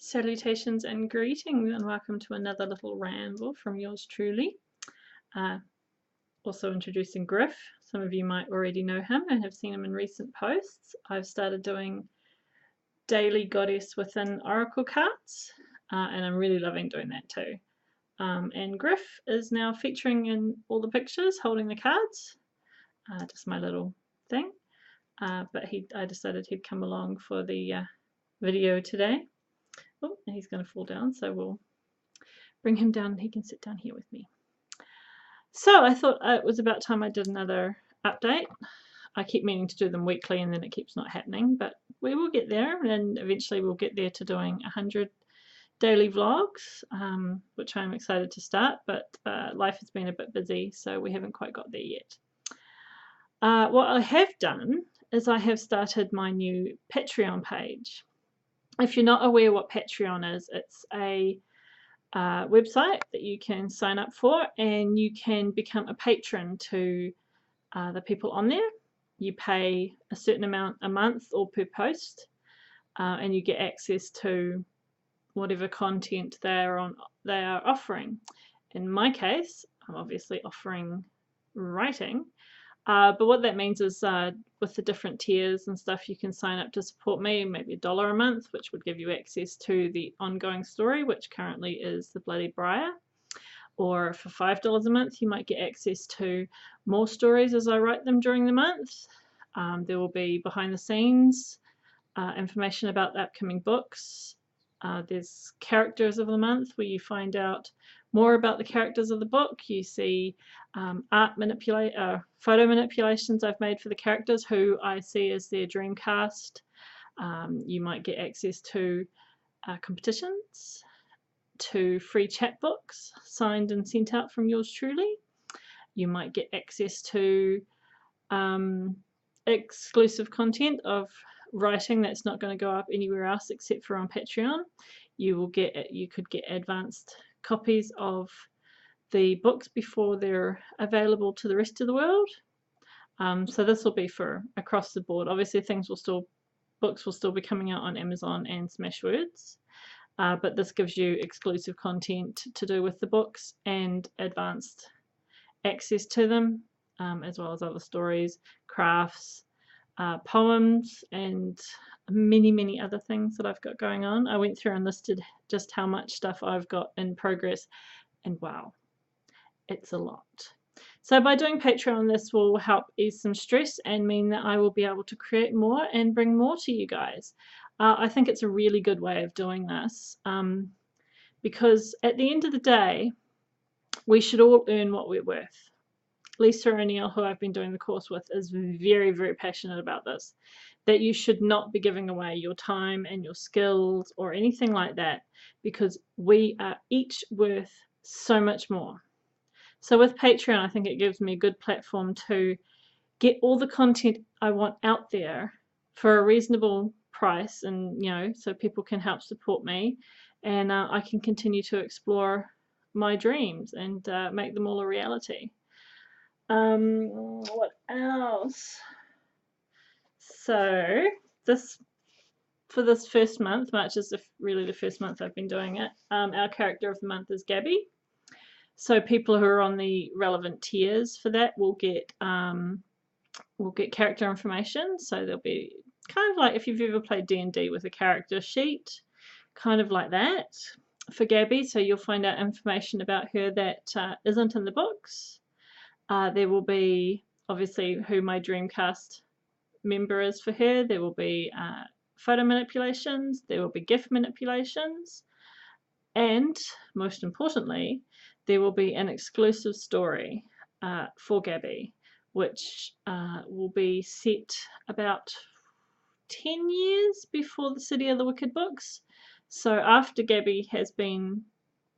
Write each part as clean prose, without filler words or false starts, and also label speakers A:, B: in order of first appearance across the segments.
A: Salutations and greetings, and welcome to another little ramble from yours truly. Also introducing Griff. Some of you might already know him and have seen him in recent posts. I've started doing daily Goddess Within Oracle cards, and I'm really loving doing that too. And Griff is now featuring in all the pictures, holding the cards. Just my little thing. But I decided he'd come along for the video today. Oh, he's going to fall down, so we'll bring him down and he can sit down here with me. So I thought it was about time I did another update. I keep meaning to do them weekly and then it keeps not happening, but we will get there, and eventually we'll get there to doing 100 daily vlogs, which I'm excited to start, but life has been a bit busy, so we haven't quite got there yet. What I have done is I have started my new Patreon page. If you're not aware what Patreon is, it's a website that you can sign up for, and you can become a patron to the people on there. You pay a certain amount a month or per post, and you get access to whatever content they are offering. In my case, I'm obviously offering writing. But what that means is with the different tiers and stuff, you can sign up to support me, maybe $1 a month, which would give you access to the ongoing story, which currently is The Bloody Briar. Or for $5 a month, you might get access to more stories as I write them during the month. There will be behind the scenes information about the upcoming books. There's characters of the month where you find out more about the characters of the book. You see photo manipulations I've made for the characters who I see as their dream cast. You might get access to competitions, to free chat books signed and sent out from yours truly. You might get access to exclusive content of writing that's not going to go up anywhere else except for on Patreon. You could get advanced copies of the books before they're available to the rest of the world. So this will be for across the board. Obviously books will still be coming out on Amazon and Smashwords, but this gives you exclusive content to do with the books and advanced access to them, as well as other stories, crafts, poems, and many other things that I've got going on. I went through and listed just how much stuff I've got in progress, and wow, it's a lot. So by doing Patreon, this will help ease some stress and mean that I will be able to create more and bring more to you guys. I think it's a really good way of doing this, because at the end of the day, we should all earn what we're worth. Lisa O'Neill, who I've been doing the course with, is very passionate about this, that you should not be giving away your time and your skills or anything like that, because we are each worth so much more. So with Patreon, I think it gives me a good platform to get all the content I want out there for a reasonable price, and so people can help support me, and I can continue to explore my dreams and make them all a reality. What else? So for this first month, March is really the first month I've been doing it, our character of the month is Gabby. So people who are on the relevant tiers for that will get character information. So there'll be kind of like if you've ever played D&D with a character sheet, kind of like that for Gabby. So you'll find out information about her that isn't in the books. There will be obviously who my Dreamcast member is for her. There will be photo manipulations. There will be gift manipulations. And most importantly, there will be an exclusive story for Gabby, which will be set about 10 years before the City of the Wicked books. So after Gabby has been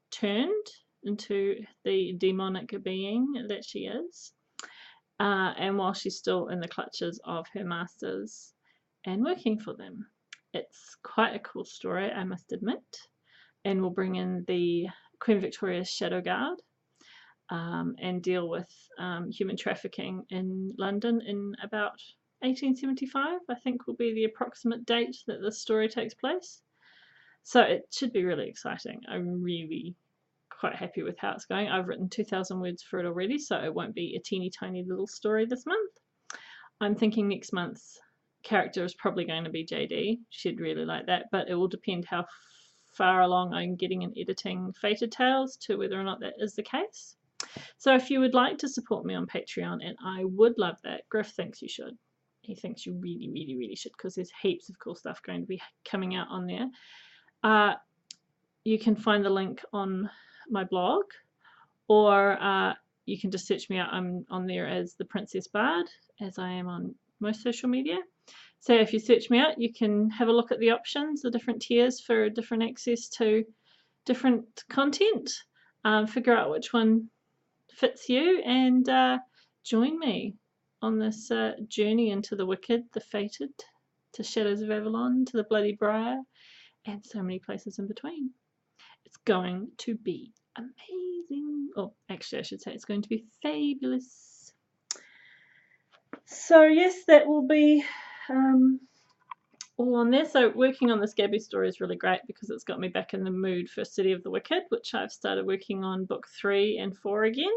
A: turned into the demonic being that she is, and while she's still in the clutches of her masters and working for them. It's quite a cool story, I must admit, and we'll bring in the Queen Victoria's Shadow Guard and deal with human trafficking in London in about 1875, I think will be the approximate date that this story takes place. So it should be really exciting. I'm really quite happy with how it's going. I've written 2,000 words for it already, so it won't be a teeny tiny little story this month. I'm thinking next month's character is probably going to be JD. She'd really like that, but it will depend how far along I'm getting in editing Fated Tales to whether or not that is the case. So if you would like to support me on Patreon, and I would love that, Griff thinks you should. He thinks you really, really, really should, because there's heaps of cool stuff going to be coming out on there. You can find the link on my blog, or you can just search me out. I'm on there as the Princess Bard, as I am on most social media. So if you search me out, you can have a look at the options, the different tiers for different access to different content, figure out which one fits you, and join me on this journey into the wicked, the fated, to Shadows of Avalon, to the Bloody Briar, and so many places in between. It's going to be amazing. Oh, actually, I should say it's going to be fabulous. So yes, that will be all on there. So working on this Gabby story is really great because it's got me back in the mood for City of the Wicked, which I've started working on book 3 and 4 again.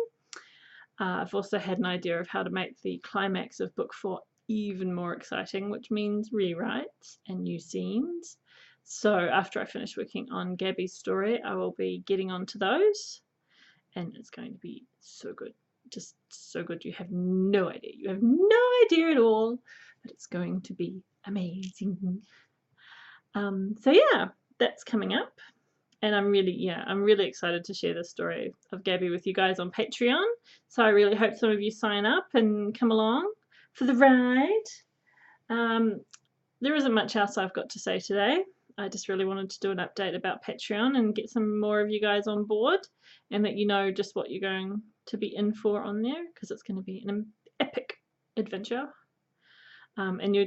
A: I've also had an idea of how to make the climax of book 4 even more exciting, which means rewrites and new scenes. So after I finish working on Gabby's story, I will be getting onto those, and it's going to be so good. Just so good. You have no idea. You have no idea at all, but it's going to be amazing. So yeah, that's coming up, and I'm really excited to share the story of Gabby with you guys on Patreon. So I really hope some of you sign up and come along for the ride. There isn't much else I've got to say today. I just really wanted to do an update about Patreon and get some more of you guys on board and let you know just what you're going to be in for on there, because it's going to be an epic adventure. And you're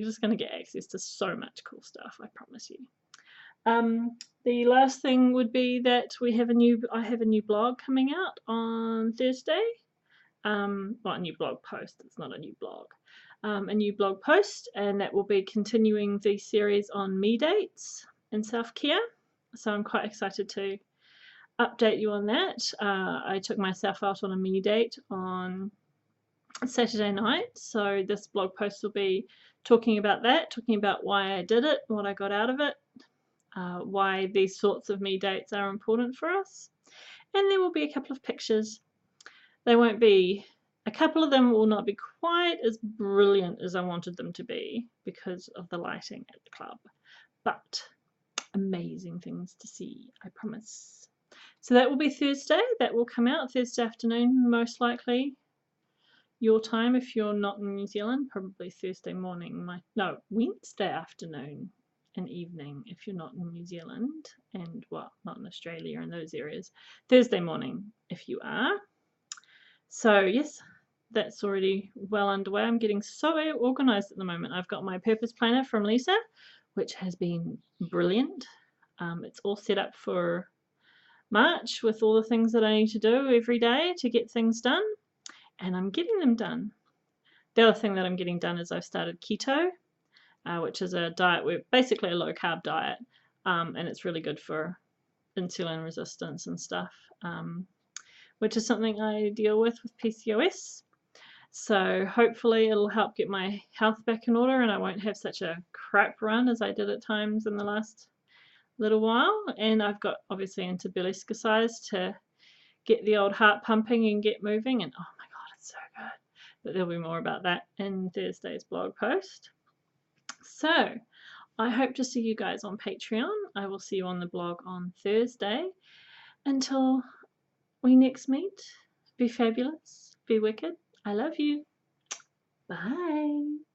A: just going to get access to so much cool stuff, I promise you. The last thing would be that I have a new blog coming out on Thursday. Well, a new blog post. It's not a new blog. A new blog post, and that will be continuing the series on me dates and self-care. So I'm quite excited to update you on that. I took myself out on a me date on Saturday night, so this blog post will be talking about that, talking about why I did it, what I got out of it, why these sorts of me dates are important for us, and there will be a couple of pictures. A couple of them will not be quite as brilliant as I wanted them to be because of the lighting at the club, but amazing things to see, I promise. So that will be Thursday. That will come out Thursday afternoon, most likely your time if you're not in New Zealand, probably Thursday morning, Wednesday afternoon and evening if you're not in New Zealand, and well, not in Australia and those areas. Thursday morning if you are. So yes, that's already well underway. I'm getting so organized at the moment. I've got my purpose planner from Lisa, which has been brilliant. It's all set up for March with all the things that I need to do every day to get things done, and I'm getting them done. The other thing that I'm getting done is I've started keto, which is a diet, basically a low carb diet, and it's really good for insulin resistance and stuff, which is something I deal with PCOS. So hopefully it'll help get my health back in order and I won't have such a crap run as I did at times in the last little while. And I've got obviously into belly exercise to get the old heart pumping and get moving, and oh my god, it's so good. But there'll be more about that in Thursday's blog post. So I hope to see you guys on Patreon. I will see you on the blog on Thursday. Until we next meet, be fabulous, be wicked. I love you. Bye.